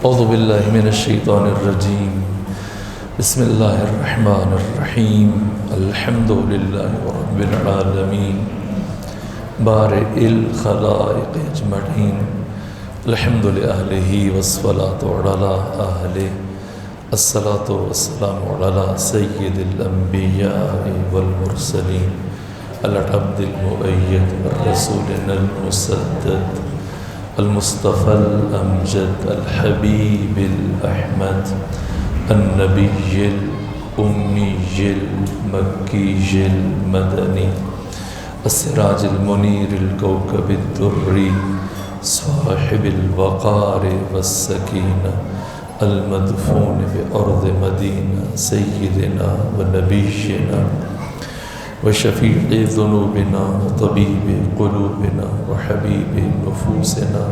اعوذ باللہ من الشیطان الرجیم بسم اللہ الرحمن الرحیم الحمد للہ رب العالمین بارئ الخلائق اجمعین الحمد لأہلہ والصلاة علی اہلہ الصلاة والسلام علی سید الانبیاء والمرسلین العبد المؤید الرسول المسدد المصطفى الأمجد الحبيب الأحمد النبي الأمي المكي المدني السراج المنير الكوكب الدري صاحب الوقار والسكينة المدفون بأرض مدينة سيدنا ونبينا وشفيع ذنوبنا وطبيب قلوبنا وحبيب نفوسنا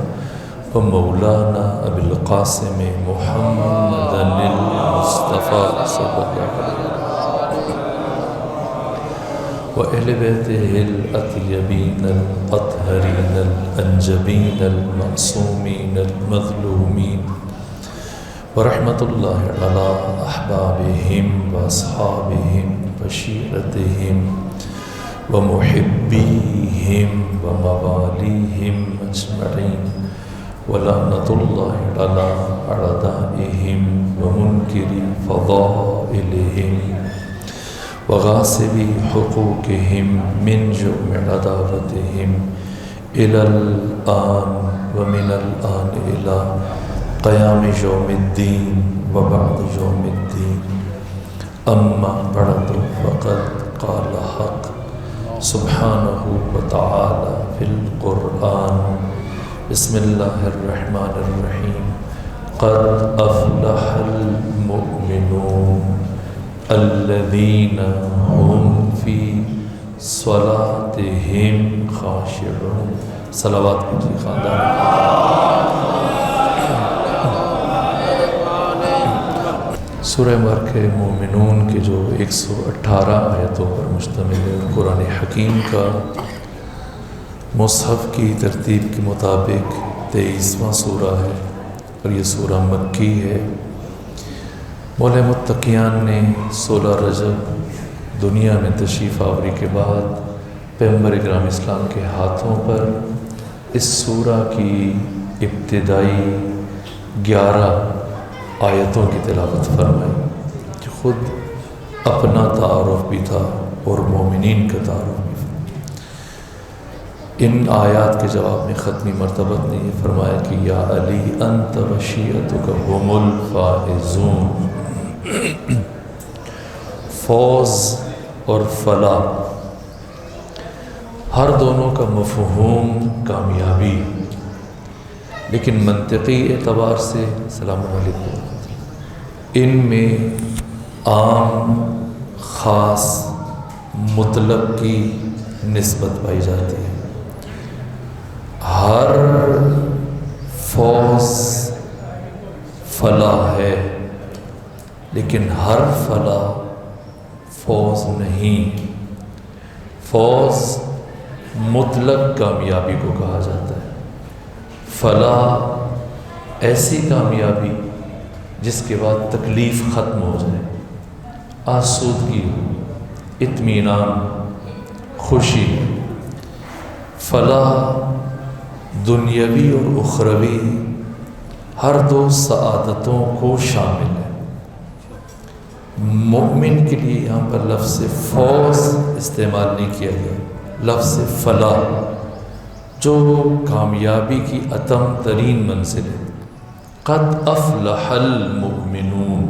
ومولانا أبي القاسم محمد المصطفى صلى الله عليه وسلم وأهل بيته الأطيبين الأطهرين الأنجبين المعصومين المظلومين ورحمة الله على أحبابهم وأصحابهم وشيرتهم ومحبيهم ومواليهم أجمعين ولعنة الله على أعدائهم ومنكري فضائلهم وغاصبي حقوقهم من جرم عداوتهم إلى الآن ومن الآن إلى قیام یوم الدین وبعد یوم الدین اما بعد فقد قال حق سبحانہ وتعالی فی القرآن بسم اللہ الرحمن الرحیم قد افلح المؤمنون الذین هم فی صلاتهم خاشعون صلوات کی خاندان سورہ مبارکہ مومنون کے جو 118 آیتوں پر مشتمل ہے قرآن حکیم کا مصحف کی ترتیب کے مطابق 23واں سورہ ہے اور یہ سورہ مکی ہے۔ مولا متقیان نے 16 رجب دنیا میں تشریف آوری کے بعد پیغمبر اکرام اسلام کے ہاتھوں پر اس سورہ کی ابتدائی 11 آیتوں کی تلاوت فرمائی جو خود اپنا تعارف بھی تھا اور مومنین کا تعارف بھی تھا۔ ان آیات کے جواب میں ختمی مرتبت نے یہ فرمایا کہ یا علی انت وشیعتک هم الفائزون، فوز اور فلاح ہر دونوں کا مفہوم کامیابی، لیکن منطقی اعتبار سے السلام علیکم ان میں عام خاص مطلق کی نسبت پائی جاتی ہے۔ ہر فوز فلاح ہے لیکن ہر فلاح فوز نہیں۔ فوز مطلق کامیابی کو کہا جاتا ہے، فلاح ایسی کامیابی جس کے بعد تکلیف ختم ہو جائے، آسودگی ہو، اطمینان، خوشی۔ فلاح دنیاوی اور اخروی ہر دو سعادتوں کو شامل ہے۔ مومن کے لیے یہاں پر لفظ فوز استعمال نہیں کیا گیا، لفظ فلاح جو کامیابی کی اتم ترین منزل ہے۔ قد افلح المؤمنون،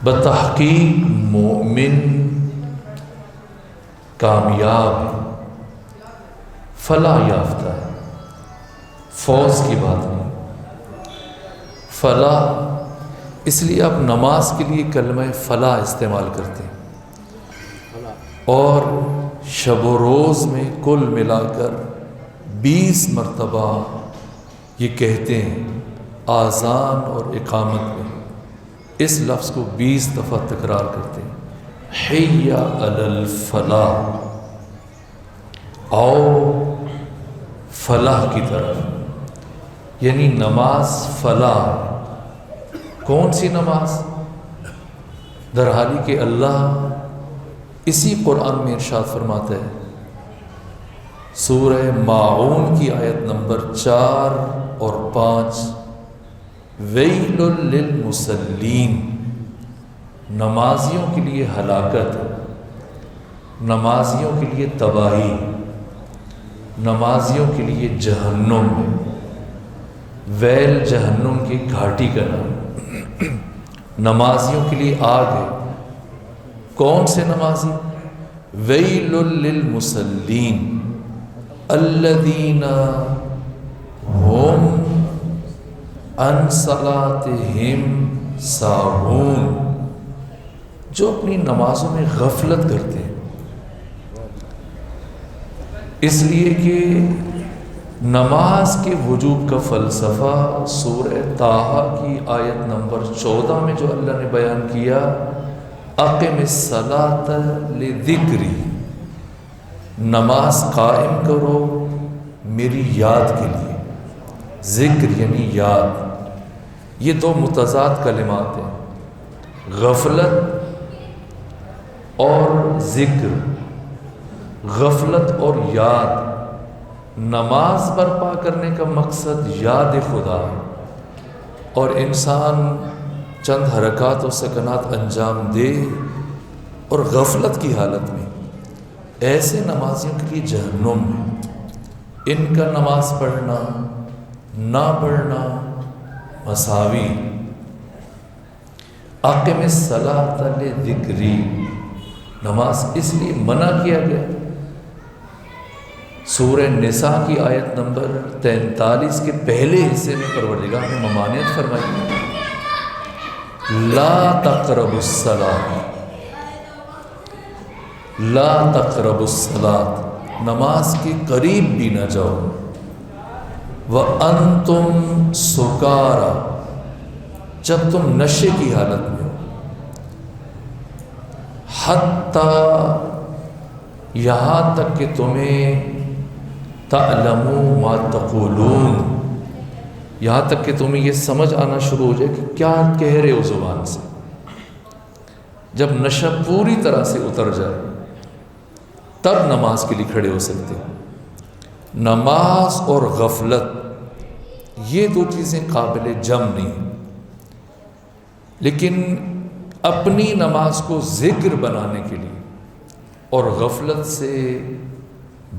بتحقیق مومن کامیاب فلاح یافتہ ہے، فوز کی بات نہیں۔ فلاح اس لیے آپ نماز کے لیے کلمہ فلاح استعمال کرتے ہیں، اور شب و روز میں کل ملا کر 20 مرتبہ یہ کہتے ہیں آذان اور اقامت میں، اس لفظ کو 20 دفعہ تکرار کرتے ہیں، حی علی الفلاح، آؤ فلاح کی طرف۔ یعنی نماز فلاح. کون سی نماز؟ در حالی کہ اللہ اسی قرآن میں ارشاد فرماتا ہے سورہ ماعون کی آیت نمبر 4 اور 5، ویل للمصلین، نمازیوں کے لیے ہلاکت، نمازیوں کے لیے تباہی، نمازیوں کے لیے جہنم. ویل جہنم کی گھاٹی کا نام، نمازیوں کے لیے آگ ہے. کون سے نمازی؟ ویل للمصلین الذین هم عن صلاتهم ساہون، جو اپنی نمازوں میں غفلت کرتے ہیں. اس لیے کہ نماز کے وجوب کا فلسفہ سورہ طٰہٰ کی آیت نمبر 14 میں جو اللہ نے بیان کیا، اقم الصلاۃ لذکری، نماز قائم کرو میری یاد کے لیے. ذکر یعنی یاد. یہ دو متضاد کلمات ہیں، غفلت اور ذکر. غفلت اور یاد. نماز برپا کرنے کا مقصد یاد خدا ہے، اور انسان چند حرکات و سکنات انجام دے اور غفلت کی حالت میں، ایسے نمازیوں کے لیے جہنم ہے. ان کا نماز پڑھنا نہ پڑھنا مساوی. اقم الصلاۃ لذکری، نماز اس لیے منع کیا گیا. سورہ نساء کی آیت نمبر 43 کے پہلے حصے میں پروردگار نے ممانعت فرمائی، لا تقربوا الصلاۃ، لا تقربوا الصلاۃ، نماز کے قریب بھی نہ جاؤ. وَأَنْتُمْ سُكَارَىٰ، جب تم نشے کی حالت میں ہو. حتیٰ، یہاں تک کہ تمہیں تعلموا ما تقولون، یہاں تک کہ تمہیں یہ سمجھ آنا شروع ہو جائے کہ کیا کہہ رہے ہو زبان سے. جب نشہ پوری طرح سے اتر جائے تب نماز کے لیے کھڑے ہو سکتے. نماز اور غفلت یہ دو چیزیں قابل جم نہیں، لیکن اپنی نماز کو ذکر بنانے کے لیے اور غفلت سے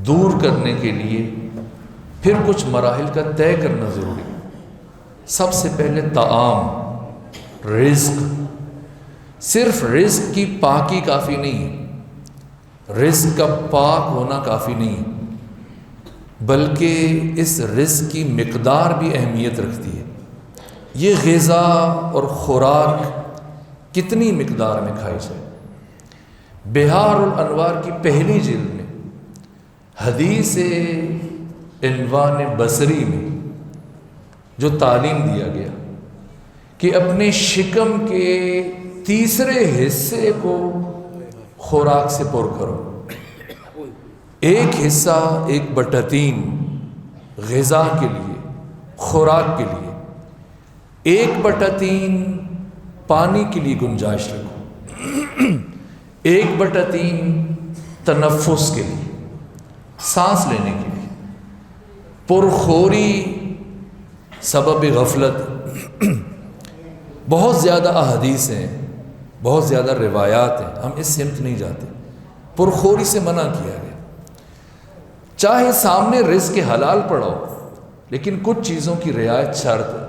دور کرنے کے لیے پھر کچھ مراحل کا طے کرنا ضروری ہے. سب سے پہلے طعام، رزق. صرف رزق کی پاکی کافی نہیں ہے، رزق کا پاک ہونا کافی نہیں ہے، بلکہ اس رزق کی مقدار بھی اہمیت رکھتی ہے. یہ غذا اور خوراک کتنی مقدار میں کھائی جائے. بہار الانوار کی پہلی جلد میں حدیث عنوان بصری میں جو تعلیم دیا گیا کہ اپنے شکم کے تیسرے حصے کو خوراک سے پر کرو. ایک حصہ 1/3 غذا کے لیے، خوراک کے لیے، 1/3 پانی کے لیے گنجائش رکھو، 1/3 تنفس کے لیے، سانس لینے کے لیے. پرخوری سبب غفلت. بہت زیادہ احادیث ہیں، بہت زیادہ روایات ہیں، ہم اس سمت نہیں جاتے. پرخوری سے منع کیا گیا. چاہے سامنے رزق حلال پڑا ہو، لیکن کچھ چیزوں کی رعایت شرط ہے.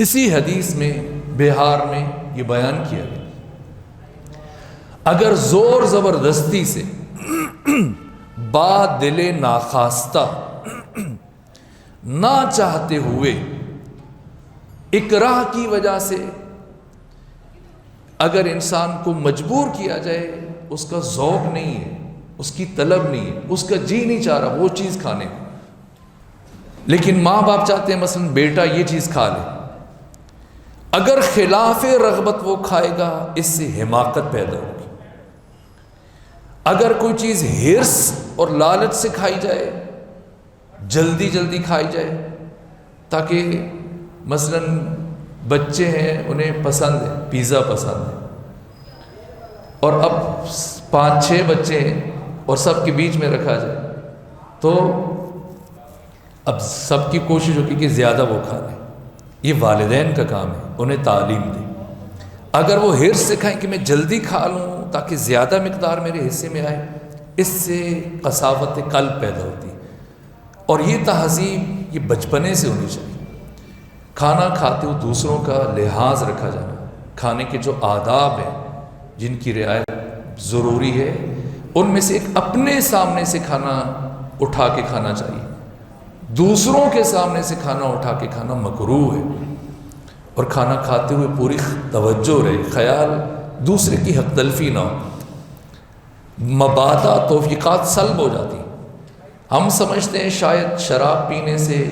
اسی حدیث میں بہار میں یہ بیان کیا گیا، اگر زور زبردستی سے با دل ناخواستہ، نہ چاہتے ہوئے، اکراہ کی وجہ سے اگر انسان کو مجبور کیا جائے، اس کا ذوق نہیں ہے، اس کی طلب نہیں ہے، اس کا جی نہیں چاہ رہا وہ چیز کھانے کو، لیکن ماں باپ چاہتے ہیں مثلا بیٹا یہ چیز کھا لے، اگر خلاف رغبت وہ کھائے گا اس سے حماقت پیدا ہوگی. اگر کوئی چیز ہرس اور لالچ سے کھائی جائے، جلدی جلدی کھائی جائے، تاکہ مثلاً بچے ہیں انہیں پسند ہے پیزا پسند ہے، اور اب 5-6 بچے ہیں اور سب کے بیچ میں رکھا جائے تو اب سب کی کوشش ہوگی کہ زیادہ وہ کھا لیں۔ یہ والدین کا کام ہے، انہیں تعلیم دیں۔ اگر وہ حرص سکھائیں کہ میں جلدی کھا لوں تاکہ زیادہ مقدار میرے حصے میں آئے، اس سے قساوت قلب پیدا ہوتی ہے۔ اور یہ تہذیب یہ بچپنے سے ہونی چاہیے۔ کھانا کھاتے ہوئے دوسروں کا لحاظ رکھا جانا، کھانے کے جو آداب ہیں جن کی رعایت ضروری ہے، ان میں سے ایک اپنے سامنے سے کھانا اٹھا کے کھانا چاہیے، دوسروں کے سامنے سے کھانا اٹھا کے کھانا مکروہ ہے۔ اور کھانا کھاتے ہوئے پوری توجہ رہے، خیال دوسرے کی حق تلفی نہ ہو، مبادا توفیقات سلب ہو جاتی ہیں۔ ہم سمجھتے ہیں شاید شراب پینے سے،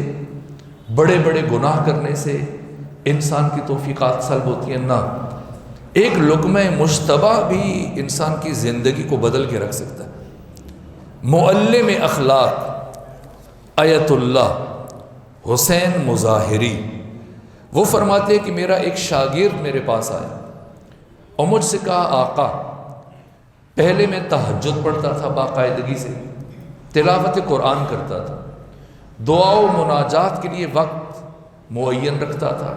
بڑے بڑے گناہ کرنے سے انسان کی توفیقات سلب ہوتی ہیں، نہ، ایک لقمہ مشتبہ بھی انسان کی زندگی کو بدل کے رکھ سکتا ہے۔ معلم اخلاق آیت اللہ حسین مظاہری وہ فرماتے ہیں کہ میرا ایک شاگرد میرے پاس آیا اور مجھ سے کہا آقا، پہلے میں تہجد پڑھتا تھا باقاعدگی سے، تلاوت قرآن کرتا تھا، دعا و مناجات کے لیے وقت معین رکھتا تھا،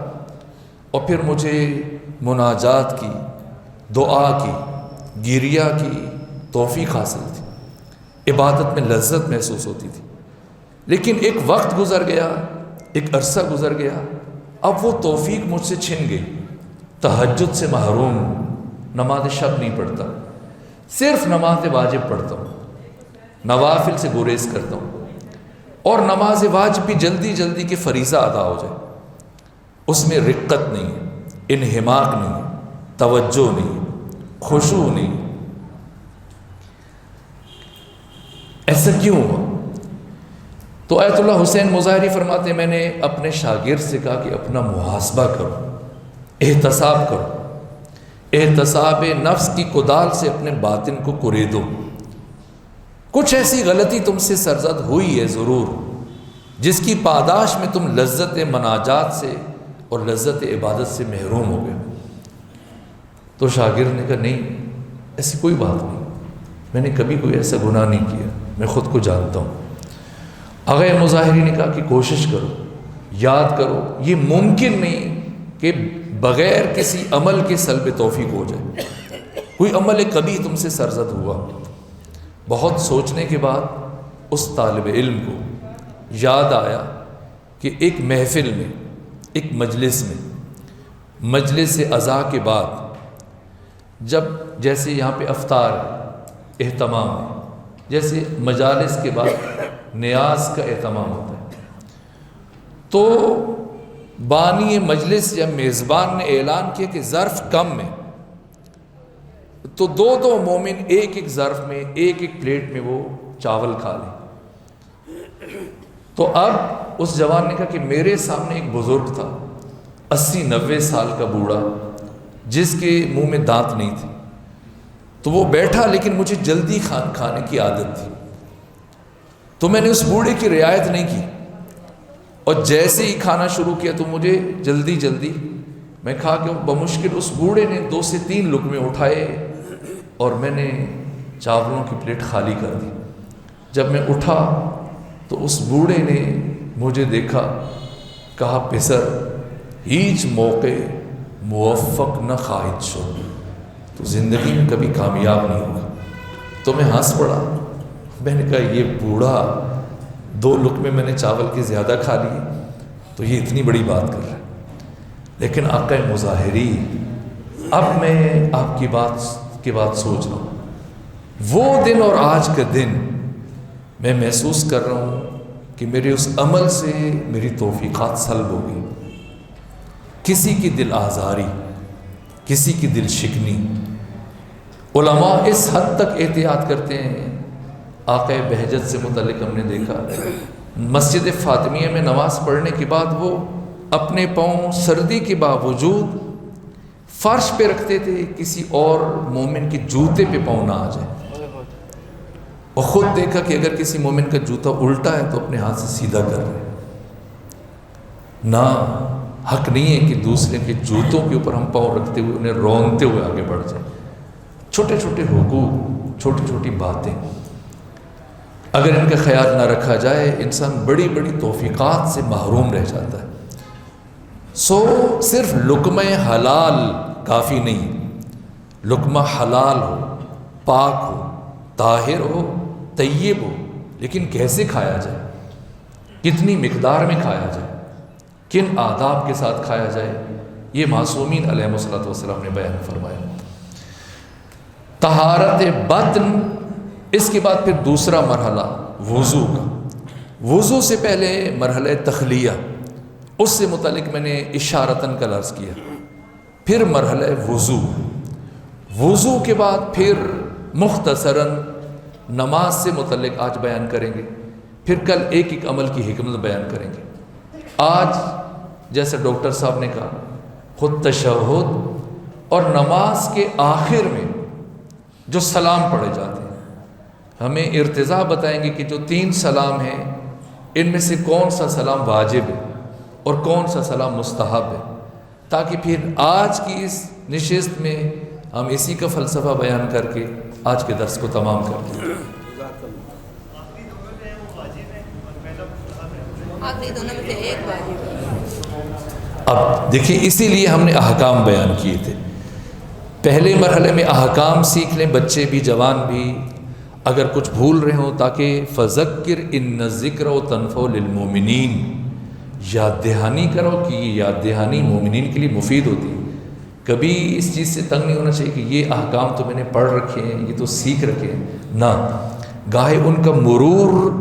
اور پھر مجھے مناجات کی، دعا کی، گریہ کی توفیق حاصل تھی، عبادت میں لذت محسوس ہوتی تھی۔ لیکن ایک وقت گزر گیا، ایک عرصہ گزر گیا، اب وہ توفیق مجھ سے چھن گئی، تہجد سے محروم، نماز شب نہیں پڑھتا، صرف نماز واجب پڑھتا ہوں، نوافل سے گریز کرتا ہوں، اور نماز واجب بھی جلدی جلدی کہ فریضہ ادا ہو جائے، اس میں رقت نہیں ہے، انہماک نہیں ہے، توجہ نہیں ہے، خشوع نہیں۔ ایسا کیوں ہوا؟ تو آیت اللہ حسین مظاہری فرماتے ہیں میں نے اپنے شاگرد سے کہا کہ اپنا محاسبہ کرو، احتساب کرو، احتساب نفس کی کدال سے اپنے باطن کو کریدو۔ کچھ ایسی غلطی تم سے سرزد ہوئی ہے ضرور، جس کی پاداش میں تم لذت مناجات سے اور لذت عبادت سے محروم ہو گئے۔ تو شاگرد نے کہا نہیں، ایسی کوئی بات نہیں، میں نے کبھی کوئی ایسا گناہ نہیں کیا، میں خود کو جانتا ہوں۔ آغا مظاہری نے کہا کہ کوشش کرو، یاد کرو، یہ ممکن نہیں کہ بغیر کسی عمل کے سلب توفیق ہو جائے، کوئی عمل کبھی تم سے سرزد ہوا۔ بہت سوچنے کے بعد اس طالب علم کو یاد آیا کہ ایک محفل میں، ایک مجلس میں، مجلس عزا کے بعد جب جیسے یہاں پہ افطار اہتمام ہے، جیسے مجالس کے بعد نیاز کا اہتمام ہوتا ہے، تو بانی مجلس یا میزبان نے اعلان کیا کہ ظرف کم ہے، تو دو مومن ایک ایک ظرف میں، ایک ایک پلیٹ میں وہ چاول کھا لیں۔ تو اب اس جوان نے کہا کہ میرے سامنے ایک بزرگ تھا، 80-90 سال کا بوڑھا، جس کے منہ میں دانت نہیں تھے، تو وہ بیٹھا، لیکن مجھے جلدی کھانے کی عادت تھی، تو میں نے اس بوڑھے کی رعایت نہیں کی، اور جیسے ہی کھانا شروع کیا تو مجھے جلدی میں کھا کے بمشکل اس بوڑھے نے 2 سے 3 لقمے اٹھائے اور میں نے چاولوں کی پلیٹ خالی کر دی۔ جب میں اٹھا تو اس بوڑھے نے مجھے دیکھا، کہا پسر ہیچ موقع موفق نہ خواہد شو، تو زندگی میں کبھی کامیاب نہیں ہوگا۔ تو میں ہنس پڑا، میں نے کہا یہ بوڑھا 2 لقمے میں نے چاول کے زیادہ کھا لیے، تو یہ اتنی بڑی بات کر رہا ہے۔ لیکن آقا مظاہری، اب میں آپ کی بات سوچ رہا ہوں، وہ دن اور آج کا دن میں محسوس کر رہا ہوں کہ میرے اس عمل سے میری توفیقات سلب ہو گئی۔ کسی کی دل آزاری، کسی کی دل شکنی۔ علماء اس حد تک احتیاط کرتے ہیں، آقا بہجت سے متعلق ہم نے دیکھا، مسجد فاطمیہ میں نماز پڑھنے کے بعد وہ اپنے پاؤں سردی کے باوجود فرش پہ رکھتے تھے، کسی اور مومن کے جوتے پہ پاؤں نہ آ جائے، اور خود دیکھا کہ اگر کسی مومن کا جوتا الٹا ہے تو اپنے ہاتھ سے سیدھا کر رہے۔ نہ حق نہیں ہے کہ دوسرے کے جوتوں کے اوپر ہم پاؤں رکھتے ہوئے انہیں رونتے ہوئے آگے بڑھ جائیں۔ چھوٹے چھوٹے حقوق، چھوٹی چھوٹی باتیں اگر ان کا خیال نہ رکھا جائے، انسان بڑی بڑی توفیقات سے محروم رہ جاتا ہے۔ صرف لقمہ حلال کافی نہیں، لقمہ حلال ہو، پاک ہو، طاہر ہو، طیب ہو، لیکن کیسے کھایا جائے، کتنی مقدار میں کھایا جائے، کن آداب کے ساتھ کھایا جائے، یہ معصومین علیہ الصلوۃ والسلام نے بیان فرمایا۔ طہارت بدن، اس کے بعد پھر دوسرا مرحلہ وضو کا۔ وضو سے پہلے مرحلہ تخلیہ، اس سے متعلق میں نے اشارتاً کا لفظ کیا۔ پھر مرحلہ وضو، وضو کے بعد پھر مختصراً نماز سے متعلق آج بیان کریں گے، پھر کل ایک ایک عمل کی حکمت بیان کریں گے۔ آج جیسے ڈاکٹر صاحب نے کہا، خود تشہد اور نماز کے آخر میں جو سلام پڑھے جاتے ہیں، ہمیں ارتضاء بتائیں گے کہ جو 3 سلام ہیں ان میں سے کون سا سلام واجب ہے اور کون سا سلام مستحب ہے، تاکہ پھر آج کی اس نشست میں ہم اسی کا فلسفہ بیان کر کے آج کے درس کو تمام کر دیں۔ اب دیکھیں، اسی لیے ہم نے احکام بیان کیے تھے۔ پہلے مرحلے میں احکام سیکھ لیں بچے بھی جوان بھی، اگر کچھ بھول رہے ہوں، تاکہ فذکر ان الذکر تنفع للمؤمنین، یاد دہانی کرو کہ یہ یاد دہانی مومنین کے لیے مفید ہوتی ہے۔ کبھی اس چیز سے تنگ نہیں ہونا چاہیے کہ یہ احکام تو میں نے پڑھ رکھے ہیں، یہ تو سیکھ رکھے ہیں، نہ، گاہے ان کا مرور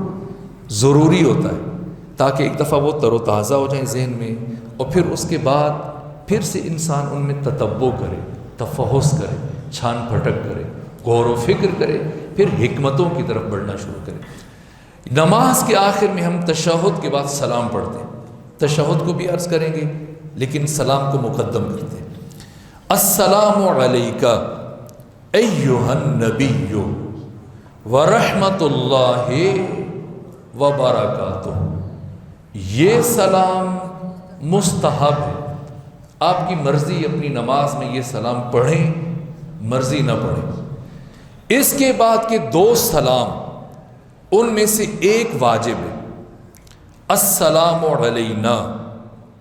ضروری ہوتا ہے تاکہ ایک دفعہ وہ تر و تازہ ہو جائیں ذہن میں، اور پھر اس کے بعد پھر سے انسان ان میں تتبع کرے، تفحص کرے، چھان پھٹک کرے، غور و فکر کرے، پھر حکمتوں کی طرف بڑھنا شروع کرے۔ نماز کے آخر میں ہم تشہد کے بعد سلام پڑھتے ہیں، تشہد کو بھی عرض کریں گے لیکن سلام کو مقدم کرتے ہیں۔ السلام علیکہ ایہا النبی ورحمۃ اللہ وبرکاتہ۔ یہ سلام مستحب ہے، آپ کی مرضی اپنی نماز میں یہ سلام پڑھیں، مرضی نہ پڑھیں۔ اس کے بعد کے 2 سلام، ان میں سے ایک واجب ہے، السلام علینا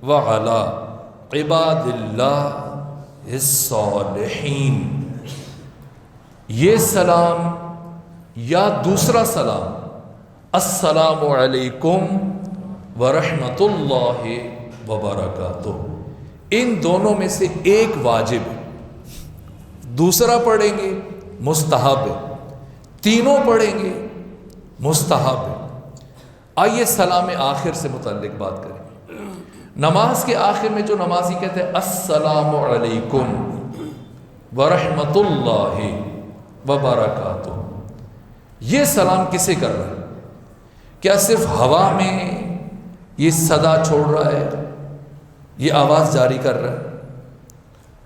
وعلی عباد اللہ الصالحین۔ یہ سلام یا دوسرا سلام السلام علیکم ورحمۃ اللہ وبرکاتہ، ان دونوں میں سے ایک واجب ہے، دوسرا پڑھیں گے مستحب ہے، تینوں پڑھیں گے مستحب ہے۔ آئیے سلام آخر سے متعلق بات کریں۔ نماز کے آخر میں جو نمازی کہتے ہیں السلام علیکم ورحمۃ اللہ وبرکاتہ، یہ سلام کسے کر رہا ہے؟ کیا صرف ہوا میں یہ صدا چھوڑ رہا ہے، یہ آواز جاری کر رہا ہے؟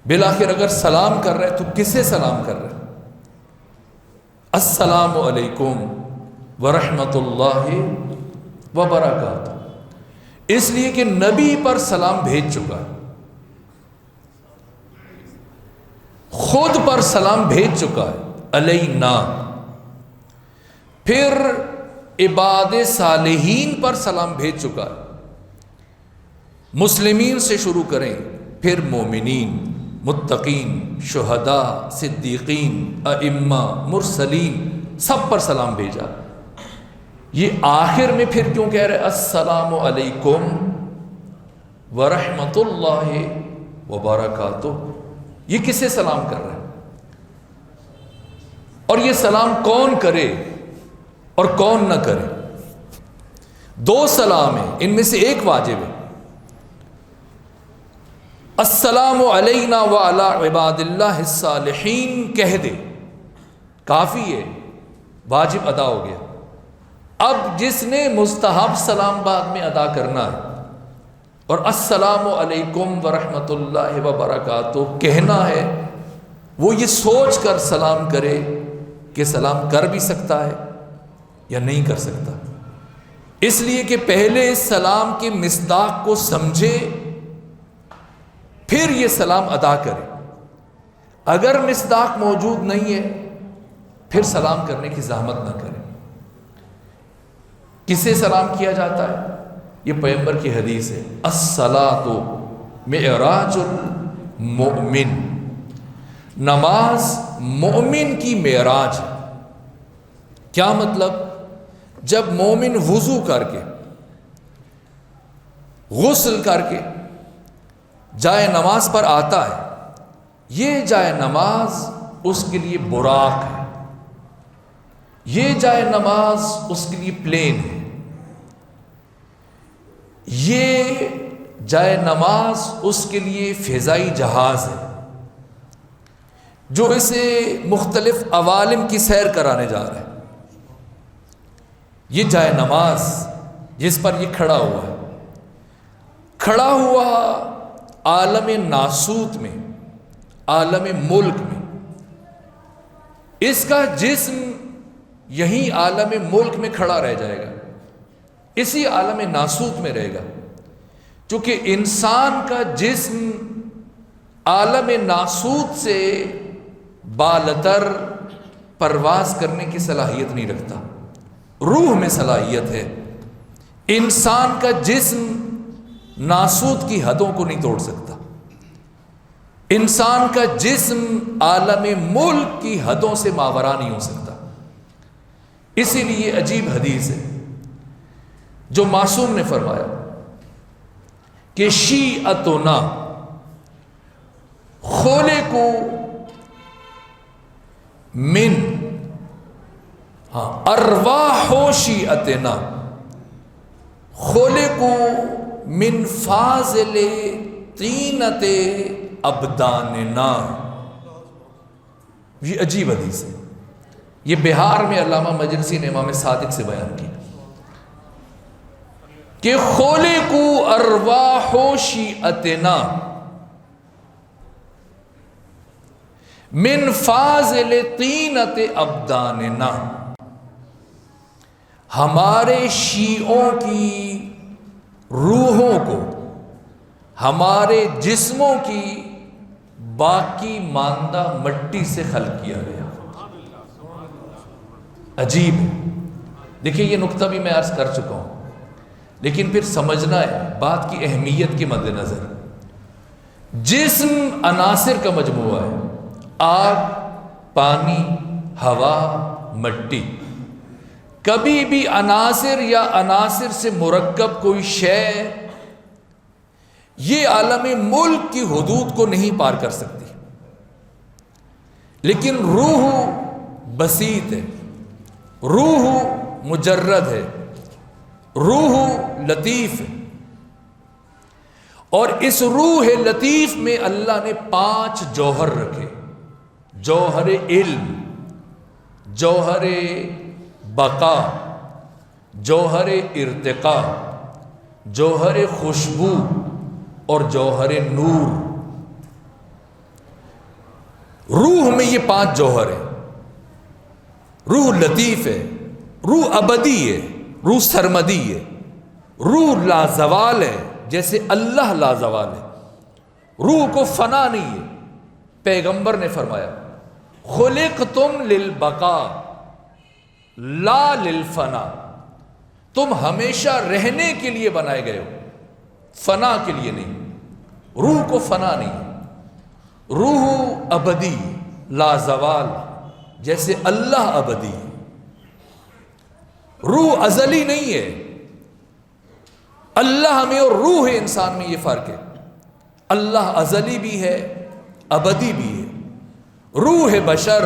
بالآخر اگر سلام کر رہا ہے تو کسے سلام کر رہا ہے؟ السلام علیکم ورحمۃ اللہ وبرکاتہ، اس لیے کہ نبی پر سلام بھیج چکا ہے، خود پر سلام بھیج چکا ہے، علینا۔ پھر عباد صالحین پر سلام بھیج چکا ہے، مسلمین سے شروع کریں، پھر مومنین، متقین، شہداء، صدیقین، ائمہ، مرسلین، سب پر سلام بھیجا۔ یہ آخر میں پھر کیوں کہہ رہے السلام علیکم ورحمۃ اللہ وبرکاتہ؟ یہ کسے سلام کر رہے ہیں؟ اور یہ سلام کون کرے اور کون نہ کرے؟ 2 سلام ہیں، ان میں سے ایک واجب ہے، السلام علینا وعلی عباد اللہ الصالحین کہہ دے، کافی ہے، واجب ادا ہو گیا۔ اب جس نے مستحب سلام بعد میں ادا کرنا ہے اور السلام علیکم ورحمۃ اللہ وبرکاتہ کہنا ہے، وہ یہ سوچ کر سلام کرے کہ سلام کر بھی سکتا ہے یا نہیں کر سکتا۔ اس لیے کہ پہلے سلام کے مصداق کو سمجھے پھر یہ سلام ادا کرے. اگر مصداق موجود نہیں ہے پھر سلام کرنے کی زحمت نہ کرے. کسے سلام کیا جاتا ہے؟ یہ پیغمبر کی حدیث ہے، الصلاۃ معراج المؤمن، نماز مومن کی معراج ہے. کیا مطلب؟ جب مومن وضو کر کے غسل کر کے جائے نماز پر آتا ہے، یہ جائے نماز اس کے لیے براق ہے، یہ جائے نماز اس کے لیے پلین ہے، یہ جائے نماز اس کے لیے فضائی جہاز ہے جو اسے مختلف عوالم کی سیر کرانے جا رہا ہے. یہ جائے نماز جس پر یہ کھڑا ہوا ہے، کھڑا ہوا عالم ناسوت میں، عالم ملک میں. اس کا جسم یہی عالم ملک میں کھڑا رہ جائے گا، اسی عالم ناسوت میں رہے گا. چونکہ انسان کا جسم عالم ناسوت سے بالتر پرواز کرنے کی صلاحیت نہیں رکھتا، روح میں صلاحیت ہے. انسان کا جسم ناسوت کی حدوں کو نہیں توڑ سکتا، انسان کا جسم عالم ملک کی حدوں سے ماورا نہیں ہو سکتا. اسی لیے عجیب حدیث ہے جو معصوم نے فرمایا کہ شیعتنا خلقوا من ارواح شیعتنا خلقوا من فاضل طینت ابداننا. یہ عجیب حدیث ہے. یہ بہار میں علامہ مجلسی نے امام صادق سے بیان کی کہ خلقوا ارواح شیعتنا من فاضل طینت ابداننا. ہمارے شیعوں کی روحوں کو ہمارے جسموں کی باقی ماندہ مٹی سے خلق کیا گیا. عجیب ہے. دیکھیے یہ نقطہ بھی میں عرض کر چکا ہوں لیکن پھر سمجھنا ہے بات کی اہمیت کے مد نظر. جسم عناصر کا مجموعہ ہے، آگ، پانی، ہوا، مٹی. کبھی بھی عناصر یا عناصر سے مرکب کوئی شے یہ عالم ملک کی حدود کو نہیں پار کر سکتی. لیکن روح بسیط ہے، روح مجرد ہے، روح لطیف ہے. اور اس روح لطیف میں اللہ نے 5 جوہر رکھے: جوہر علم، جوہر بقا، جوہر ارتقا، جوہر خوشبو اور جوہر نور. روح میں یہ 5 جوہر ہیں. روح لطیف ہے، روح ابدی ہے، روح سرمدی ہے، روح لازوال ہے جیسے اللہ لازوال ہے. روح کو فنا نہیں ہے. پیغمبر نے فرمایا خلقتم للبقا لا للفنا. تم ہمیشہ رہنے کے لیے بنائے گئے ہو، فنا کے لیے نہیں. روح کو فنا نہیں ہے. روح ابدی لازوال جیسے اللہ ابدی ہے. روح ازلی نہیں ہے. اللہ میں اور روح انسان میں یہ فرق ہے. اللہ ازلی بھی ہے، ابدی بھی ہے. روح بشر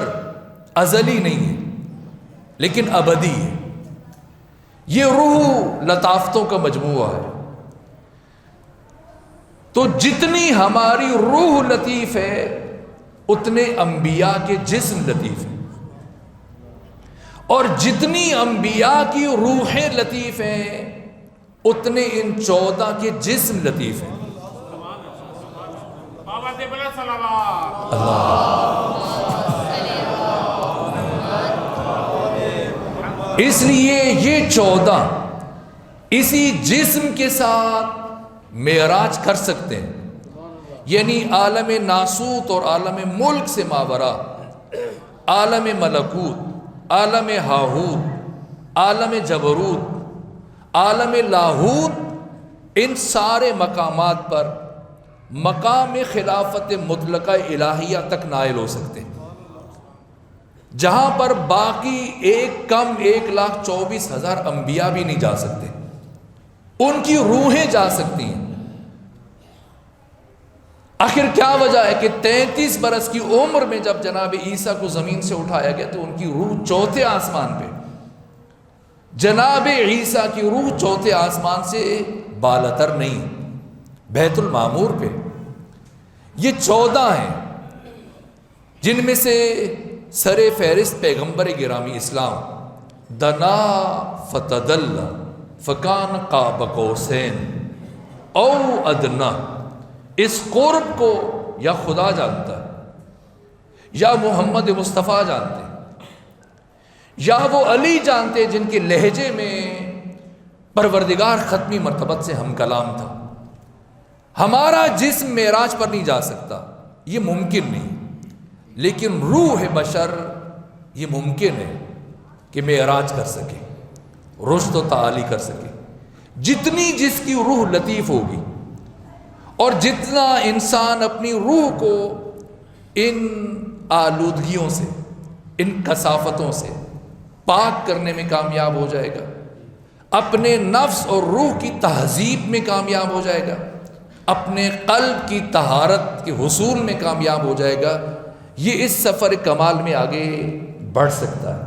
ازلی نہیں ہے لیکن ابدی ہے. یہ روح لطافتوں کا مجموعہ ہے. تو جتنی ہماری روح لطیف ہے اتنے انبیاء کے جسم لطیف ہیں، اور جتنی انبیاء کی روحیں لطیف ہیں اتنے ان 14 کے جسم لطیف ہیں. اس لیے یہ 14 اسی جسم کے ساتھ معراج کر سکتے ہیں، یعنی عالم ناسوت اور عالم ملک سے ماورا، عالم ملکوت، عالم ہاہوت، عالم جبروت، عالم لاہوت، ان سارے مقامات پر مقام خلافت مطلقہ الہیہ تک نائل ہو سکتے ہیں، جہاں پر باقی 1,24,000 انبیاء بھی نہیں جا سکتے، ان کی روحیں جا سکتی ہیں۔ آخر کیا وجہ ہے کہ 33 برس کی عمر میں جب جناب عیسیٰ کو زمین سے اٹھایا گیا تو ان کی روح چوتھے آسمان پہ، جناب عیسیٰ کی روح چوتھے آسمان سے بالاتر نہیں، بیت المعمور پہ۔ یہ 14 ہیں جن میں سے سر فہرست پیغمبر گرامی اسلام، دنا فتدل فکان قاب قوسین او ادنا، اس قرب کو یا خدا جانتا ہے، یا محمد مصطفیٰ جانتے ہیں، یا وہ علی جانتے جن کے لہجے میں پروردگار ختمی مرتبت سے ہم کلام تھا۔ ہمارا جسم معراج پر نہیں جا سکتا، یہ ممکن نہیں، لیکن روح بشر یہ ممکن ہے کہ معراج کر سکے، رشد و تعالی کر سکے۔ جتنی جس کی روح لطیف ہوگی اور جتنا انسان اپنی روح کو ان آلودگیوں سے، ان کثافتوں سے پاک کرنے میں کامیاب ہو جائے گا، اپنے نفس اور روح کی تہذیب میں کامیاب ہو جائے گا، اپنے قلب کی طہارت کے حصول میں کامیاب ہو جائے گا، یہ اس سفر کمال میں آگے بڑھ سکتا ہے۔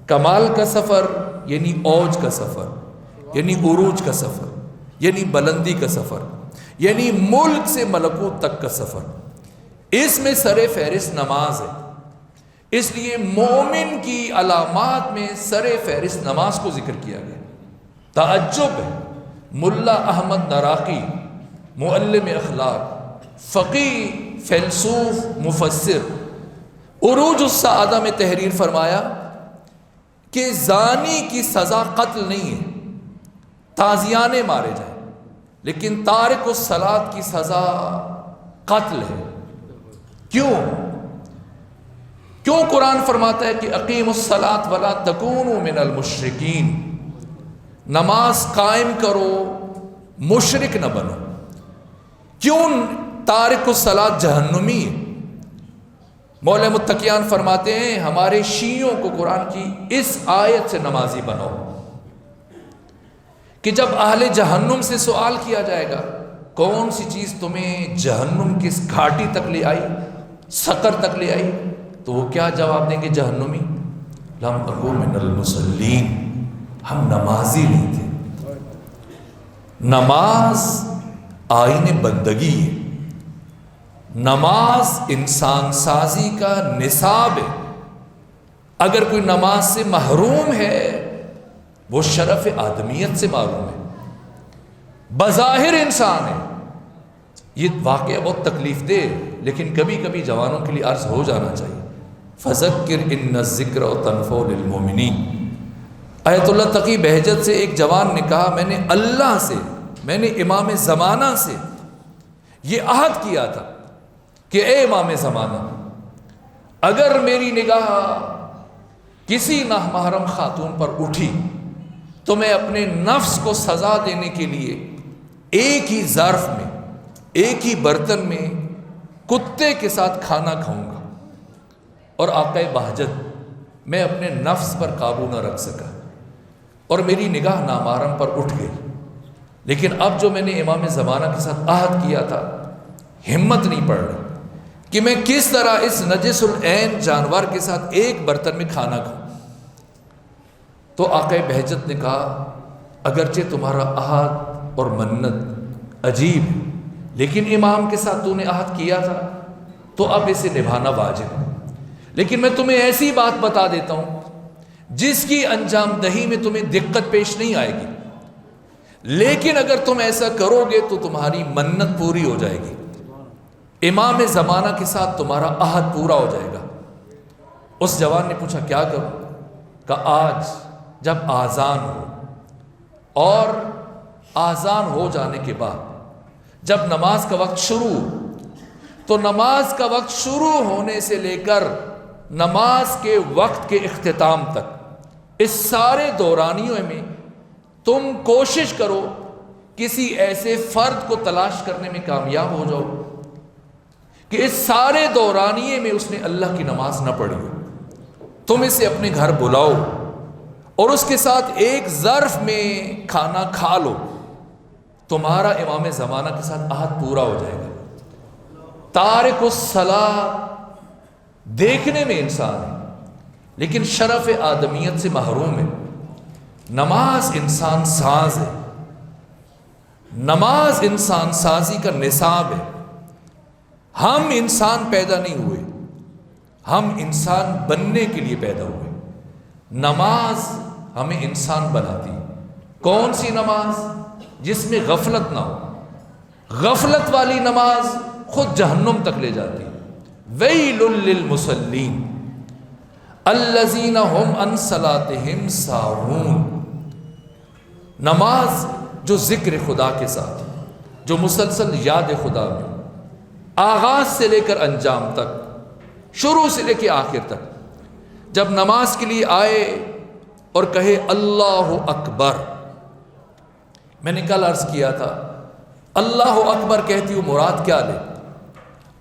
کمال کا سفر یعنی اوج کا سفر، یعنی عروج کا سفر، یعنی بلندی کا سفر، یعنی ملک سے ملکوت تک کا سفر۔ اس میں سر فہرست نماز ہے، اس لیے مومن کی علامات میں سر فہرست نماز کو ذکر کیا گیا۔ تعجب ہے، ملا احمد نراقی، معلم اخلاق، فقیہ، فیلسوف، مفسر، عروج السعادہ میں تحریر فرمایا کہ زانی کی سزا قتل نہیں ہے، تازیانے مارے جائیں، لیکن تارک الصلاۃ کی سزا قتل ہے۔ کیوں قرآن فرماتا ہے کہ اقیموا الصلاۃ ولا تکونوا من المشرکین، نماز قائم کرو، مشرک نہ بنو۔ کیوں تارک الصلاۃ جہنمی ہے؟ مولا متقیان فرماتے ہیں ہمارے شیعوں کو قرآن کی اس آیت سے نمازی بناؤ کہ جب اہل جہنم سے سوال کیا جائے گا کون سی چیز تمہیں جہنم کی اس گھاٹی تک لے آئی، سقر تک لے آئی، تو وہ کیا جواب دیں گے جہنمی؟ لم اکو من المصلین، ہم نمازی نہیں تھے۔ نماز آئین بندگی ہے، نماز انسان سازی کا نصاب ہے۔ اگر کوئی نماز سے محروم ہے وہ شرف آدمیت سے محروم ہے، بظاہر انسان ہے۔ یہ واقعہ بہت تکلیف دہ لیکن کبھی کبھی جوانوں کے لیے عرض ہو جانا چاہیے۔ فذکر ان الذکر تنفع للمؤمنین۔ آیت اللہ تقی بہجت سے ایک جوان نے کہا میں نے اللہ سے، میں نے امام زمانہ سے یہ عہد کیا تھا کہ اے امام زمانہ، اگر میری نگاہ کسی نامحرم خاتون پر اٹھی تو میں اپنے نفس کو سزا دینے کے لیے ایک ہی ظرف میں، ایک ہی برتن میں کتے کے ساتھ کھانا کھاؤں گا۔ اور آقا بہجت میں اپنے نفس پر قابو نہ رکھ سکا اور میری نگاہ نامحرم پر اٹھ گئی، لیکن اب جو میں نے امام زمانہ کے ساتھ عہد کیا تھا ہمت نہیں پڑ رہی کہ میں کس طرح اس نجس العین جانور کے ساتھ ایک برتن میں کھانا کھاؤں۔ تو آقا بہجت نے کہا اگرچہ تمہارا عہد اور منت عجیب ہے لیکن امام کے ساتھ تو نے عہد کیا تھا تو اب اسے نبھانا واجب ہے، لیکن میں تمہیں ایسی بات بتا دیتا ہوں جس کی انجام دہی میں تمہیں دقت پیش نہیں آئے گی، لیکن اگر تم ایسا کرو گے تو تمہاری منت پوری ہو جائے گی، امام زمانہ کے ساتھ تمہارا عہد پورا ہو جائے گا۔ اس جوان نے پوچھا کیا کروں؟ کہا آج جب آذان ہو اور آذان ہو جانے کے بعد جب نماز کا وقت شروع، تو نماز کا وقت شروع ہونے سے لے کر نماز کے وقت کے اختتام تک اس سارے دورانیوں میں تم کوشش کرو کسی ایسے فرد کو تلاش کرنے میں کامیاب ہو جاؤ کہ اس سارے دورانیے میں اس نے اللہ کی نماز نہ پڑھی ہو. تم اسے اپنے گھر بلاؤ اور اس کے ساتھ ایک ظرف میں کھانا کھا لو، تمہارا امام زمانہ کے ساتھ عہد پورا ہو جائے گا. تارک الصلاۃ دیکھنے میں انسان ہے لیکن شرف آدمیت سے محروم ہے. نماز انسان ساز ہے، نماز انسان سازی کا نصاب ہے. ہم انسان پیدا نہیں ہوئے، ہم انسان بننے کے لیے پیدا ہوئے. نماز ہمیں انسان بناتی. کون سی نماز؟ جس میں غفلت نہ ہو. غفلت والی نماز خود جہنم تک لے جاتی. ویل للمصلین الذین هم عن صلاتهم ساہون. نماز جو ذکر خدا کے ساتھ، جو مسلسل یاد خدا میں آغاز سے لے کر انجام تک، شروع سے لے کے آخر تک، جب نماز کے لیے آئے اور کہے اللہ اکبر. میں نے کل عرض کیا تھا اللہ اکبر کہتی ہوں مراد کیا لے؟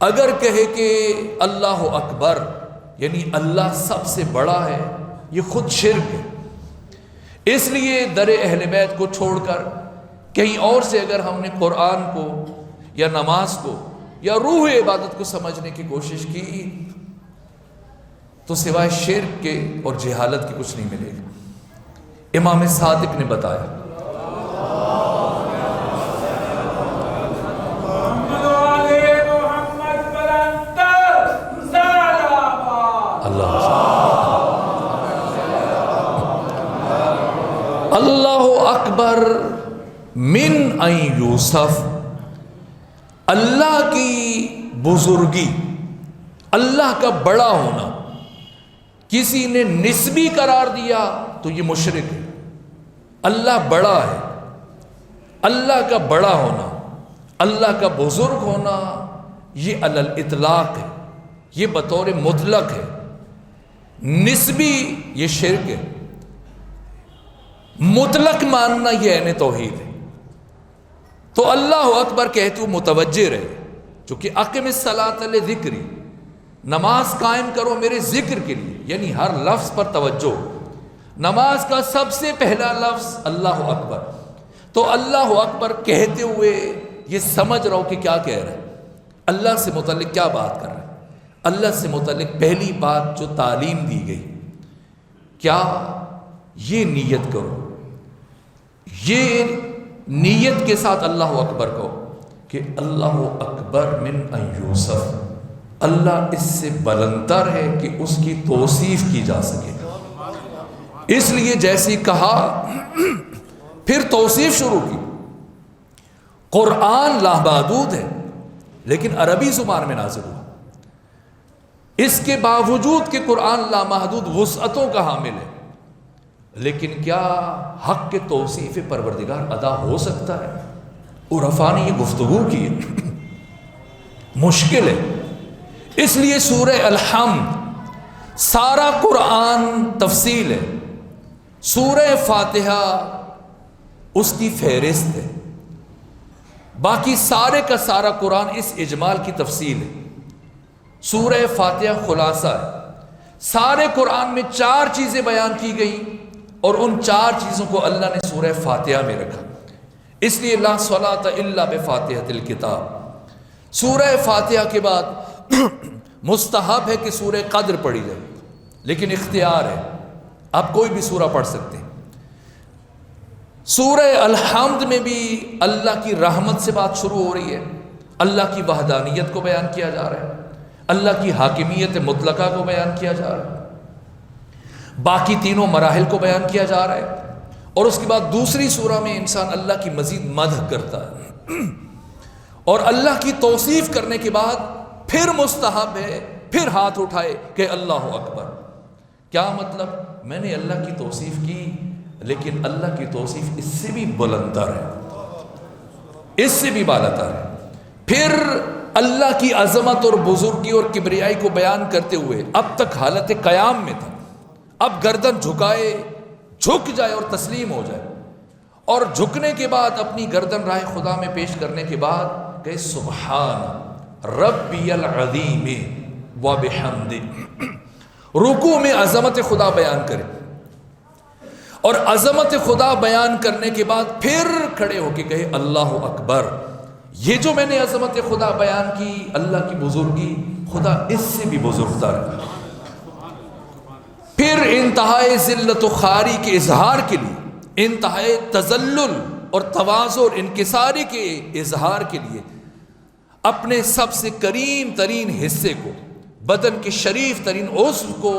اگر کہے کہ اللہ اکبر یعنی اللہ سب سے بڑا ہے، یہ خود شرک ہے. اس لیے در اہل بیت کو چھوڑ کر کہیں اور سے اگر ہم نے قرآن کو یا نماز کو یا روح عبادت کو سمجھنے کی کوشش کی تو سوائے شرک کے اور جہالت کے کچھ نہیں ملے گا. امام صادق نے بتایا اللہ اکبر من ان یوسف. اللہ کی بزرگی، اللہ کا بڑا ہونا کسی نے نسبی قرار دیا تو یہ مشرک ہے. اللہ بڑا ہے، اللہ کا بڑا ہونا، اللہ کا بزرگ ہونا یہ علی الاطلاق ہے، یہ بطور مطلق ہے. نسبی یہ شرک ہے، مطلق ماننا یہ عین توحید ہے. تو اللہ اکبر کہتے ہوئے متوجہ رہے، چونکہ اقم الصلاۃ لذکری، نماز قائم کرو میرے ذکر کے لیے، یعنی ہر لفظ پر توجہ. نماز کا سب سے پہلا لفظ اللہ اکبر. تو اللہ اکبر کہتے ہوئے یہ سمجھ رہا ہو کہ کیا کہہ رہا ہے، اللہ سے متعلق کیا بات کر رہا ہے. اللہ سے متعلق پہلی بات جو تعلیم دی گئی، کیا یہ نیت کرو، یہ نیت کے ساتھ اللہ اکبر کہو کہ اللہ اکبر من ان یوسف، اللہ اس سے بلندتر ہے کہ اس کی توصیف کی جا سکے. اس لیے جیسی کہا پھر توصیف شروع کی. قرآن لامحدود ہے لیکن عربی زبان میں نازل ہوا. اس کے باوجود کہ قرآن لامحدود وسعتوں کا حامل ہے، لیکن کیا حق کے توصیف پروردگار ادا ہو سکتا ہے؟ عرفاء نے یہ گفتگو کی ہے، مشکل ہے. اس لیے سورہ الحمد سارا قرآن تفصیل ہے، سورہ فاتحہ اس کی فہرست ہے، باقی سارے کا سارا قرآن اس اجمال کی تفصیل ہے. سورہ فاتحہ خلاصہ ہے. سارے قرآن میں 4 چیزیں بیان کی گئیں اور ان 4 چیزوں کو اللہ نے سورہ فاتحہ میں رکھا. اس لیے لا صلاۃ الا بفاتحۃ الکتاب. سورہ فاتحہ کے بعد مستحب ہے کہ سورہ قدر پڑھی جائے، لیکن اختیار ہے، آپ کوئی بھی سورہ پڑھ سکتے ہیں. سورہ الحمد میں بھی اللہ کی رحمت سے بات شروع ہو رہی ہے، اللہ کی وحدانیت کو بیان کیا جا رہا ہے، اللہ کی حاکمیت مطلقہ کو بیان کیا جا رہا ہے، باقی تینوں مراحل کو بیان کیا جا رہا ہے. اور اس کے بعد دوسری سورہ میں انسان اللہ کی مزید مدح کرتا ہے، اور اللہ کی توصیف کرنے کے بعد پھر مستحب ہے پھر ہاتھ اٹھائے کہ اللہ اکبر. کیا مطلب؟ میں نے اللہ کی توصیف کی لیکن اللہ کی توصیف اس سے بھی بلندتر ہے. اس سے بھی بالاتر ہے۔ پھر اللہ کی عظمت اور بزرگی اور کبریائی کو بیان کرتے ہوئے اب تک حالت قیام میں تھا، اب گردن جھکائے، جھک جائے اور تسلیم ہو جائے، اور جھکنے کے بعد اپنی گردن راہ خدا میں پیش کرنے کے بعد کہ سبحان ربی العظیم و بحمدہ، رکوع میں عظمت خدا بیان کرے، اور عظمت خدا بیان کرنے کے بعد پھر کھڑے ہو کے کہے اللہ اکبر۔ یہ جو میں نے عظمت خدا بیان کی، اللہ کی بزرگی، خدا اس سے بھی بزرگ تر ہے۔ پھر انتہائی ذلت و خواری کے اظہار کے لیے، انتہائی تذلل اور تواضع اور انکساری کے اظہار کے لیے اپنے سب سے کریم ترین حصے کو، بدن کے شریف ترین عضو کو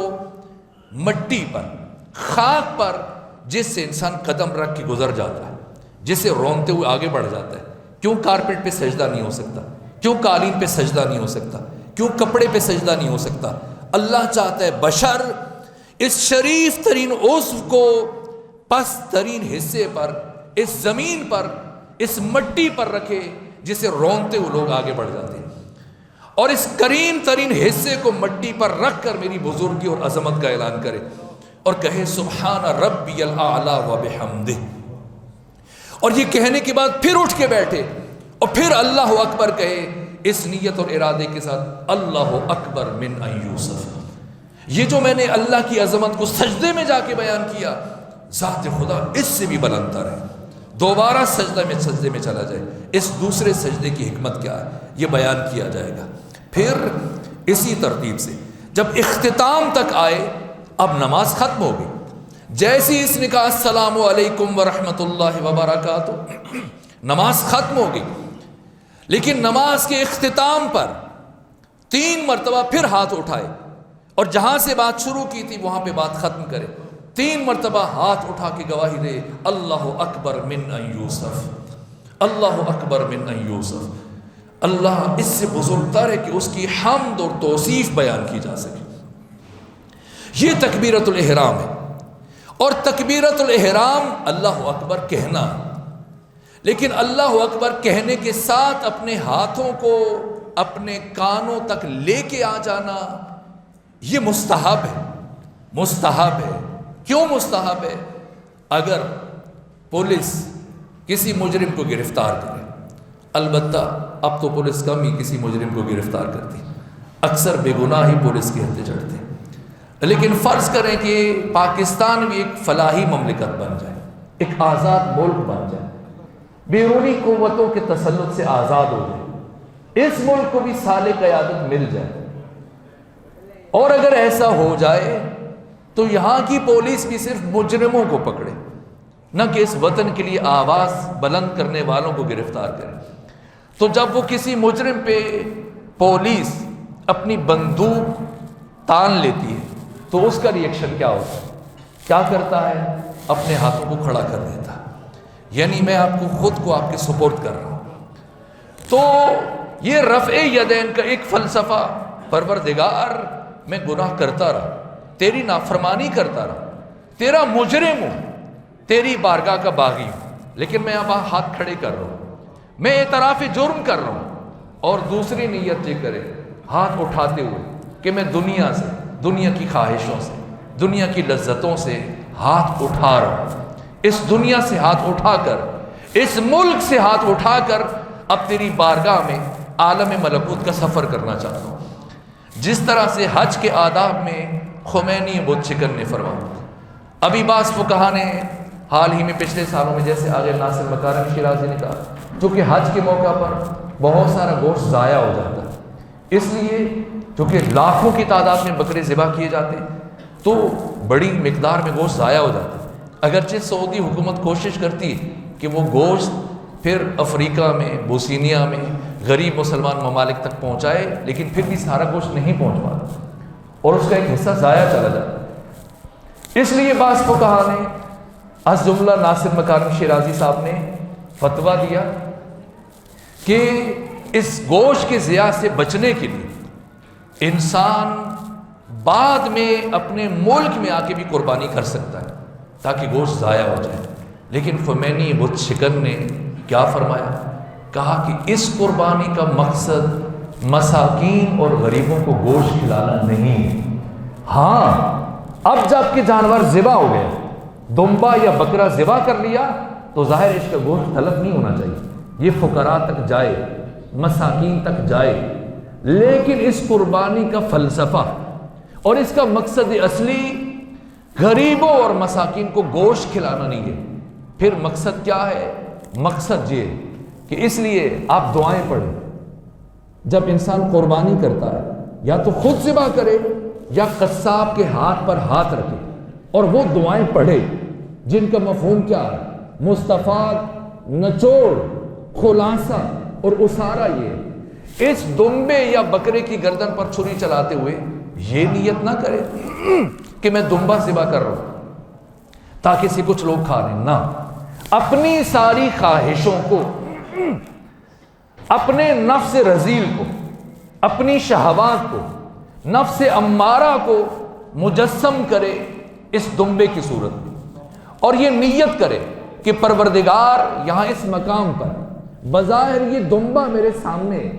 مٹی پر، خاک پر، جس سے انسان قدم رکھ کے گزر جاتا ہے، جسے رونتے ہوئے آگے بڑھ جاتا ہے، کیوں کارپیٹ پہ سجدہ نہیں ہو سکتا؟ کیوں قالین پہ سجدہ نہیں ہو سکتا؟ کیوں کپڑے پہ سجدہ نہیں ہو سکتا؟ اللہ چاہتا ہے بشر اس شریف ترین عضو کو پست ترین حصے پر، اس زمین پر، اس مٹی پر رکھے جسے رونتے ہوئے لوگ آگے بڑھ جاتے ہیں، اور اس کریم ترین حصے کو مٹی پر رکھ کر میری بزرگی اور عظمت کا اعلان کرے اور کہے سبحان ربی الاعلی و بحمدہ، اور یہ کہنے کے بعد پھر اٹھ کے بیٹھے اور پھر اللہ اکبر کہے اس نیت اور ارادے کے ساتھ اللہ اکبر من ان یوسف۔ یہ جو میں نے اللہ کی عظمت کو سجدے میں جا کے بیان کیا، ذات خدا اس سے بھی بلند تر ہے۔ دوبارہ سجدے میں چلا جائے، اس دوسرے سجدے کی حکمت کیا ہے یہ بیان کیا جائے گا۔ پھر اسی ترتیب سے جب اختتام تک آئے، اب نماز ختم ہو گئی، جیسی اس نے کہا السلام علیکم ورحمۃ اللہ وبرکاتہ، نماز ختم ہو گئی، لیکن نماز کے اختتام پر 3 مرتبہ پھر ہاتھ اٹھائے، اور جہاں سے بات شروع کی تھی وہاں پہ بات ختم کرے، 3 مرتبہ ہاتھ اٹھا کے گواہی دے اللہ اکبر من ان یوسف، اللہ اکبر من ان یوسف۔ اللہ اس سے بزرگتر ہے کہ اس کی حمد اور توصیف بیان کی جا سکے۔ یہ تکبیرۃ الاحرام ہے، اور تکبیرۃ الاحرام اللہ اکبر کہنا، لیکن اللہ اکبر کہنے کے ساتھ اپنے ہاتھوں کو اپنے کانوں تک لے کے آ جانا یہ مستحب ہے، مستحب ہے۔ کیوں مستحب ہے؟ اگر پولیس کسی مجرم کو گرفتار کرے، البتہ اب تو پولیس کم ہی کسی مجرم کو گرفتار کرتی، اکثر بے گناہ ہی پولیس کے ہتھے چڑھتے ہیں، لیکن فرض کریں کہ پاکستان بھی ایک فلاحی مملکت بن جائے، ایک آزاد ملک بن جائے، بیرونی قوتوں کے تسلط سے آزاد ہو جائے، اس ملک کو بھی صالح قیادت مل جائے، اور اگر ایسا ہو جائے تو یہاں کی پولیس بھی صرف مجرموں کو پکڑے، نہ کہ اس وطن کے لیے آواز بلند کرنے والوں کو گرفتار کرے۔ تو جب وہ کسی مجرم پہ پولیس اپنی بندوق تان لیتی ہے تو اس کا ریئیکشن کیا ہوتا ہے؟ کیا کرتا ہے؟ اپنے ہاتھوں کو کھڑا کر دیتا ہے، یعنی میں آپ کو خود کو آپ کے سپرد کر رہا ہوں۔ تو یہ رفع یدین کا ایک فلسفہ، پروردگار میں گناہ کرتا رہا، تیری نافرمانی کرتا رہا، تیرا مجرم ہوں، تیری بارگاہ کا باغی ہوں، لیکن میں اب ہاتھ کھڑے کر رہا ہوں، میں اعتراف جرم کر رہا ہوں۔ اور دوسری نیت یہ کرے ہاتھ اٹھاتے ہوئے کہ میں دنیا سے، دنیا کی خواہشوں سے، دنیا کی لذتوں سے ہاتھ اٹھا رہا ہوں، اس دنیا سے ہاتھ اٹھا کر، اس ملک سے ہاتھ اٹھا کر اب تیری بارگاہ میں عالم ملکوت کا سفر کرنا چاہتا ہوں۔ جس طرح سے حج کے آداب میں خمینی بت شکن نے فرمایا، ابھی بعض فقہا نے حال ہی میں پچھلے سالوں میں، جیسے آگے ناصر مکارم شیرازی نے کہا، چونکہ حج کے موقع پر بہت سارا گوشت ضائع ہو جاتا ہے، اس لیے چونکہ لاکھوں کی تعداد میں بکرے ذبح کیے جاتے ہیں تو بڑی مقدار میں گوشت ضائع ہو جاتا ہے۔ اگرچہ سعودی حکومت کوشش کرتی ہے کہ وہ گوشت پھر افریقہ میں، بوسینیا میں، غریب مسلمان ممالک تک پہنچائے، لیکن پھر بھی سارا گوشت نہیں پہنچ پاتا اور اس کا ایک حصہ ضائع چلا جاتا ہے۔ اس لیے بعض فقہا نے، از جملہ ناصر مکارم شیرازی صاحب نے فتویٰ دیا کہ اس گوشت کے ضیاع سے بچنے کے لیے انسان بعد میں اپنے ملک میں آ کے بھی قربانی کر سکتا ہے تاکہ گوشت ضائع ہو جائے، لیکن خمینی بت شکن نے کیا فرمایا؟ کہا کہ اس قربانی کا مقصد مساکین اور غریبوں کو گوشت کھلانا نہیں ہے۔ ہاں اب جب کہ جانور ذبح ہو گیا، دمبا یا بکرا ذبح کر لیا، تو ظاہر اس کا گوشت تلف نہیں ہونا چاہیے، یہ فقراء تک جائے، مساکین تک جائے۔ لیکن اس قربانی کا فلسفہ اور اس کا مقصد اصلی غریبوں اور مساکین کو گوشت کھلانا نہیں ہے۔ پھر مقصد کیا ہے؟ مقصد یہ کہ اس لیے آپ دعائیں پڑھیں۔ جب انسان قربانی کرتا ہے یا تو خود ذبح کرے یا قصاب کے ہاتھ پر ہاتھ رکھے اور وہ دعائیں پڑھے جن کا مفہوم کیا ہے؟ مستفاد، نچوڑ، خلاصہ اور اسارہ۔ یہ اس دمبے یا بکرے کی گردن پر چھری چلاتے ہوئے یہ نیت نہ کرے کہ میں دمبا ذبح کر رہا ہوں تاکہ سے کچھ لوگ کھا لیں، نہ، اپنی ساری خواہشوں کو، اپنے نفس رذیل کو، اپنی شہوات کو، نفس امارہ کو مجسم کرے اس دمبے کی صورت میں، اور یہ نیت کرے کہ پروردگار یہاں اس مقام پر بظاہر یہ دمبا میرے سامنے ہے،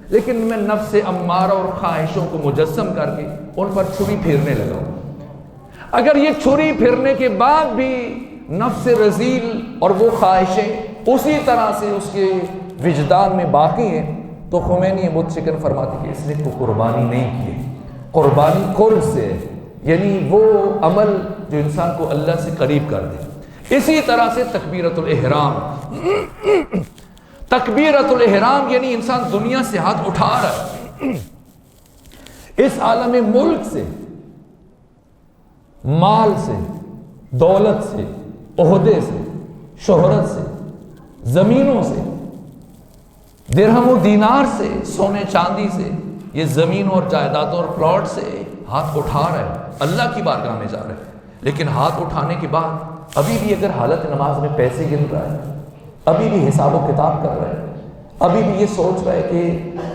لیکن میں نفس امارہ اور خواہشوں کو مجسم کر کے ان پر چھری پھیرنے لگا ہوں۔ اگر یہ چھری پھرنے کے بعد بھی نفس رذیل اور وہ خواہشیں اسی طرح سے اس کے وجدان میں باقی ہیں، تو خمینی مجھ شکن فرماتے کہ اس نے تو قربانی نہیں کی ہے۔ قربانی قرب سے ہے، یعنی وہ عمل جو انسان کو اللہ سے قریب کر دے۔ اسی طرح سے تکبیرۃ الاحرام، تکبیرۃ الاحرام یعنی انسان دنیا سے ہاتھ اٹھا رہا ہے، اس عالم ملک سے، مال سے، دولت سے، عہدے سے، شہرت سے، زمینوں سے، درہم و دینار سے، سونے چاندی سے، یہ زمین اور جائیدادوں اور پلاٹ سے ہاتھ اٹھا رہا ہے، اللہ کی بارگاہ میں جا رہا ہے۔ لیکن ہاتھ اٹھانے کے بعد ابھی بھی اگر حالت نماز میں پیسے گن رہا ہے، ابھی بھی حساب و کتاب کر رہا ہے، ابھی بھی یہ سوچ رہا ہے کہ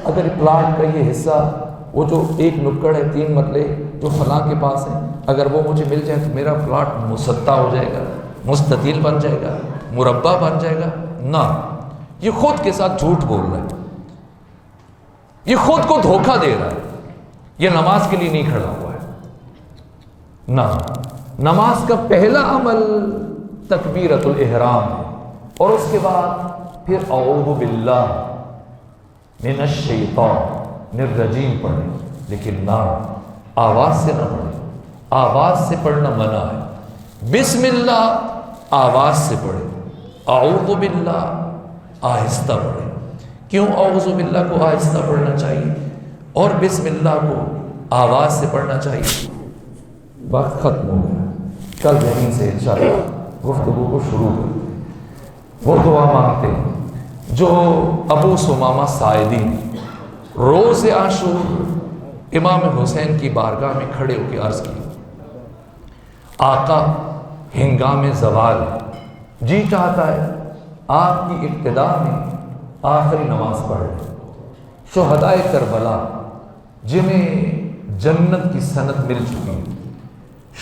اگر پلاٹ کا یہ حصہ، وہ جو ایک نکڑ ہے 3 مرلے جو فلاں کے پاس ہے، اگر وہ مجھے مل جائے تو میرا پلاٹ مسطح ہو جائے گا، مستطیل بن جائے گا، مربع بن جائے گا، نہ، یہ خود کے ساتھ جھوٹ بول رہا ہے، یہ خود کو دھوکہ دے رہا ہے، یہ نماز کے لیے نہیں کھڑا ہوا ہے۔ نہ، نماز کا پہلا عمل تکبیرۃ الاحرام ہے، اور اس کے بعد پھر اعوذ باللہ من الشیطان الرجیم پڑھیں، لیکن نہ، آواز سے نہ پڑھیں، آواز سے پڑھنا منع ہے۔ بسم اللہ آواز سے پڑھیں، اعوذ باللہ آہستہ پڑھیں۔ کیوں اعوذ باللہ کو آہستہ پڑھنا چاہیے اور بسم اللہ کو آواز سے پڑھنا چاہیے؟ وقت ختم ہو گیا، کل یہیں سے انشاءاللہ گفتگو کو شروع کریں۔ وہ دعا مانگتے ہیں جو ابو ثمامہ ساعدی روز عاشور امام حسین کی بارگاہ میں کھڑے ہو کے عرض کی، آقا ہنگام زوال جی چاہتا ہے آپ کی ابتدا میں آخری نماز پڑھ لیں۔ شہدائے کربلا جنہیں جنت کی سند مل چکی ہے،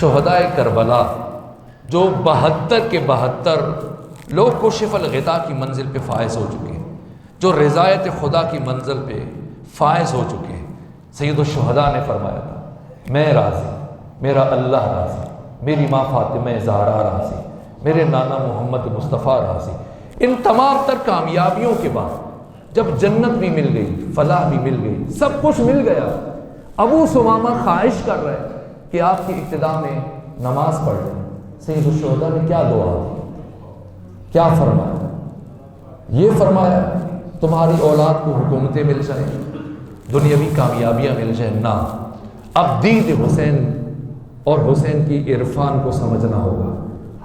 شہدائے کربلا جو 72 کے 72 لوگ کشف الغطا کی منزل پہ فائز ہو چکے ہیں، جو رضایت خدا کی منزل پہ فائز ہو چکے ہیں۔ سید الشہداء نے فرمایا تھا، میں راضی، میرا اللہ راضی، میری ماں فاطمہ زہرا راضی، میرے نانا محمد مصطفیٰ راضی۔ ان تمام تر کامیابیوں کے بعد جب جنت بھی مل گئی، فلاح بھی مل گئی، سب کچھ مل گیا، ابو ثمامہ خواہش کر رہے کہ آپ کی ابتدا میں نماز پڑھ لیں۔ سید الشہداء نے کیا دعا دی، کیا فرمایا؟ یہ فرمایا تمہاری اولاد کو حکومتیں مل جائیں، دنیاوی کامیابیاں مل جائیں، نہ، اب دید حسین اور حسین کی عرفان کو سمجھنا ہوگا۔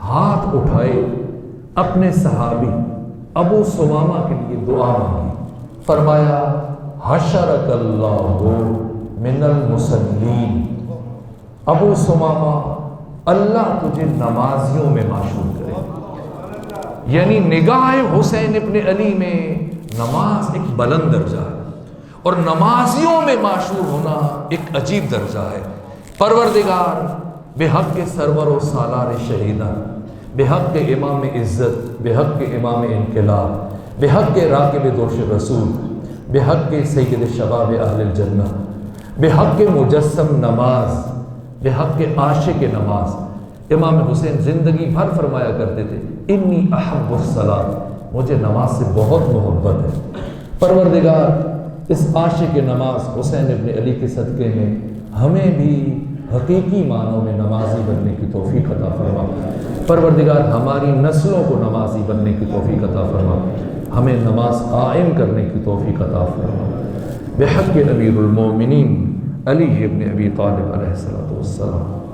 ہاتھ اٹھائے، اپنے صحابی ابو ثمامہ کے لیے دعا مانگی، فرمایا حشرک اللہ من المصلین، ابو ثمامہ اللہ تجھے نمازیوں میں معشور کرے۔ یعنی نگاہ حسین ابن علی میں نماز ایک بلند درجہ ہے، اور نمازیوں میں معشور ہونا ایک عجیب درجہ ہے۔ پروردگار بحق کے سرور و سالار شہیدان، بحق کے امام عزت، بحق کے امام انقلاب، بحق راکب دوش رسول، بحق سید شباب اہل الجنہ، بحق مجسم نماز، بحق عاشق نماز۔ امام حسین زندگی بھر فرمایا کرتے تھے انی احب الصلاۃ، مجھے نماز سے بہت محبت ہے، پروردگار اس عاشق نماز حسین ابن علی کے صدقے میں ہمیں بھی حقیقی معنوں میں نمازی بننے کی توفیق عطا فرما، پروردگار ہماری نسلوں کو نمازی بننے کی توفیق عطا فرما، ہمیں نماز قائم کرنے کی توفیق عطا فرما، بحق امیر المومنین علی ابن ابی طالب علیہ السلام۔